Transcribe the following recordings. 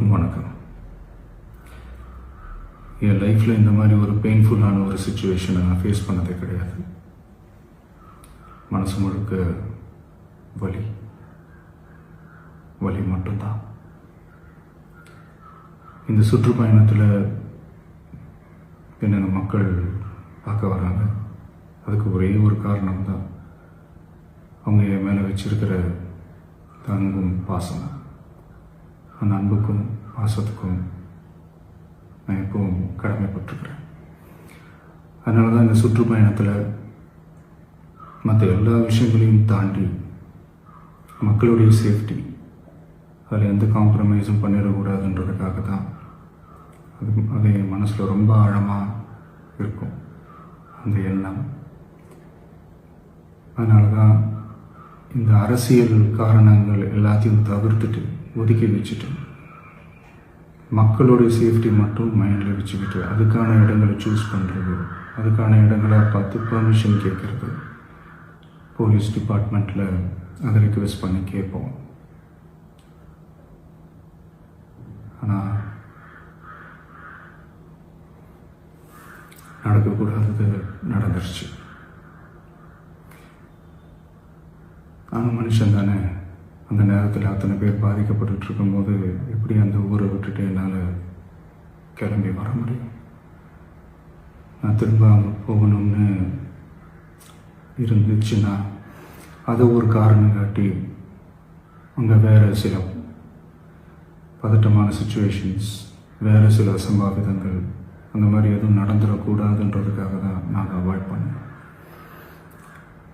எல்லோருக்கும் வணக்கம். என் லைஃப்பில் இந்த மாதிரி ஒரு பெயின்ஃபுல்லான ஒரு சுச்சுவேஷனை நான் ஃபேஸ் பண்ணதே கிடையாது. மனசு முழுக்க வலி மட்டும்தான். இந்த சுற்றுப்பயணத்தில் என்னென்ன மக்கள் பார்க்க வராங்க, அதுக்கு ஒரே ஒரு காரணம் தான், அவங்க என் மேலே வச்சிருக்கிற அன்பும் பாசம். அந்த அன்புக்கும் பாசத்துக்கும் நான் எப்பவும் கடமைப்பட்டிருக்கிறேன். அதனால தான் இந்த சுற்றுப்பயணத்தில் மற்ற எல்லா விஷயங்களையும் தாண்டி மக்களுடைய சேஃப்டி, அதில் எந்த காம்ப்ரமைஸும் பண்ணிடக்கூடாதுன்றதுக்காக தான் அது என் மனசில் ரொம்ப ஆழமாக இருக்கும் அந்த எண்ணம். அதனால தான் இந்த அரசியல் காரணங்கள் எல்லாத்தையும் தவிர்த்துட்டு ஒதுக்கி வச்சுட்டு மக்களுடைய சேஃப்டி மட்டும் மைண்டில் வச்சுக்கிட்டு அதுக்கான இடங்களை சூஸ் பண்ணுறது, அதுக்கான இடங்களை பார்த்து பெர்மிஷன் கேட்குறது, போலீஸ் டிபார்ட்மெண்ட்டில் அதை ரிக்வெஸ்ட் பண்ணி கேட்போம். ஆனால் நடக்கக்கூடாதது நடந்துருச்சு. நானும் மனுஷன் தானே. அந்த நேரத்தில் அத்தனை பேர் பாதிக்கப்பட்டு இருக்கும்போது எப்படி அந்த ஊரை விட்டுட்டு என்னால் கிளம்பி வர முடியும்? நான் திரும்ப அங்கே போகணும்னு இருந்துச்சுன்னா அதை ஒரு காரணம் காட்டி அங்கே வேறு சில பதட்டமான சுச்சுவேஷன்ஸ், வேறு சில அசம்பாவிதங்கள், அந்த மாதிரி எதுவும் நடந்துடக்கூடாதுன்றதுக்காக தான் நான் அவாய்ட் பண்ணேன்.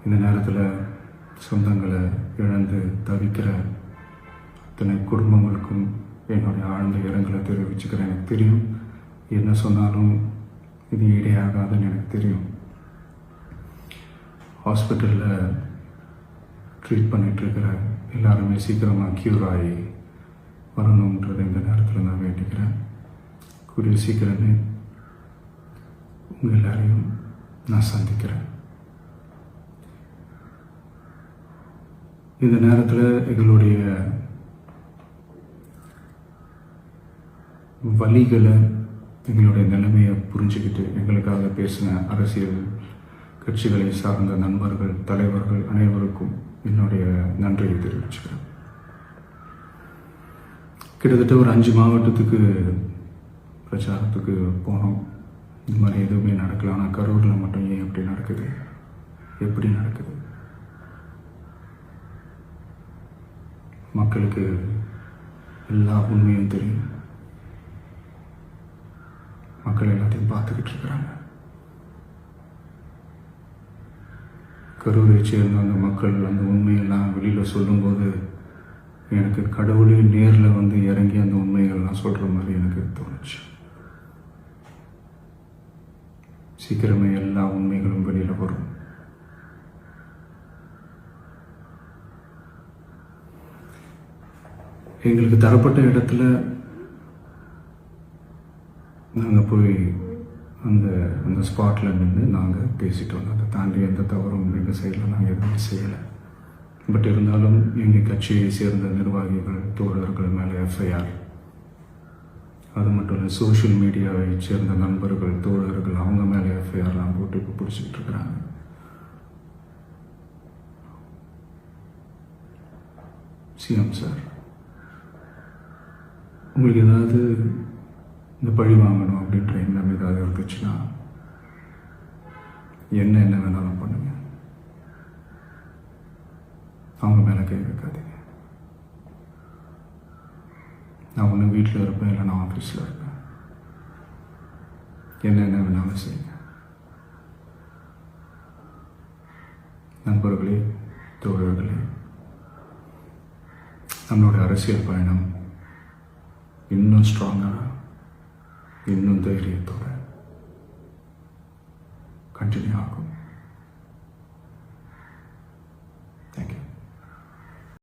இந்த நேரத்தில் சொந்தங்களை இழந்து தவிக்கிற அத்தனை குடும்பங்களுக்கும் என்னுடைய ஆழ்ந்த இரங்கலை தெரிவிச்சுக்கிறேன். எனக்கு தெரியும், என்ன சொன்னாலும் இது ஈடையாகாதுன்னு எனக்கு தெரியும். ஹாஸ்பிட்டலில் ட்ரீட் பண்ணிகிட்ருக்கிற எல்லாருமே சீக்கிரமாக க்யூர் ஆகி வரணுன்றதை இந்த நேரத்தில் நான் வேண்டிக்கிறேன். கூடிய சீக்கிரமே உங்கள் எல்லாரையும் நான் சந்திக்கிறேன். இந்த நேரத்தில் எங்களுடைய வலிகளை, எங்களுடைய நிலைமையை புரிஞ்சுக்கிட்டு எங்களுக்காக பேசின அரசியல் கட்சிகளை சார்ந்த நண்பர்கள், தலைவர்கள் அனைவருக்கும் என்னுடைய நன்றியை தெரிவிச்சுக்கிறேன். கிட்டத்தட்ட ஒரு 5 மாவட்டத்துக்கு பிரச்சாரத்துக்கு போனோம். இந்த மாதிரி எதுவுமே நடக்கல. ஆனால் கரூரில் மட்டும் ஏன் எப்படி நடக்குது, எப்படி நடக்குது? மக்களுக்கு எல்லா உண்மையும் தெரியும். மக்கள் எல்லாத்தையும் பார்த்துக்கிட்டு இருக்கிறாங்க. கரூரை சேர்ந்த அந்த மக்கள் அந்த உண்மையெல்லாம் வெளியில் சொல்லும்போது எனக்கு கடவுளே நேரில் வந்து இறங்கி அந்த உண்மைகள்லாம் சொல்கிற மாதிரி எனக்கு தோணுச்சு. சீக்கிரமே எல்லா உண்மைகளும் வெளியில் வரும். எங்களுக்கு தரப்பட்ட இடத்துல நாங்கள் போய் அந்த ஸ்பாட்டில் நின்று நாங்கள் பேசிட்டோம். அதை தாண்டி எந்த தவறும் எங்கள் சைடில் நாங்கள் எதுவும் செய்யலை. பட் இருந்தாலும் எங்கள் கட்சியை சேர்ந்த நிர்வாகிகள், தோழர்கள் மேலே எஃப்ஐஆர், அது மட்டும் இல்லை சோஷியல் மீடியாவை சேர்ந்த நண்பர்கள், தோழர்கள், அவங்க மேலே எஃப்ஐஆர்லாம் போட்டு இப்போ பிடிச்சிக்கிட்டு இருக்கிறாங்க. சிஎம் சார், உங்களுக்கு ஏதாவது இந்த பழி வாங்கணும் அப்படின்ற எண்ணம் ஏதாவது இருந்துச்சுன்னா என்ன வேணாலும் பண்ணுங்க. அவங்க மேலே கை வைக்காதீங்க. நான் ஒன்று வீட்டில் இருப்பேன், இல்லை நான் ஆஃபீஸில் இருப்பேன். என்ன வேணாலும் செய்யுங்க. நண்பர்களே, தோழர்களே, நம்மளோட அரசியல் பயணம் இன்னும் ஸ்ட்ராங்காக, இன்னும் தைரியத்தோட கண்டினியூ ஆகும்.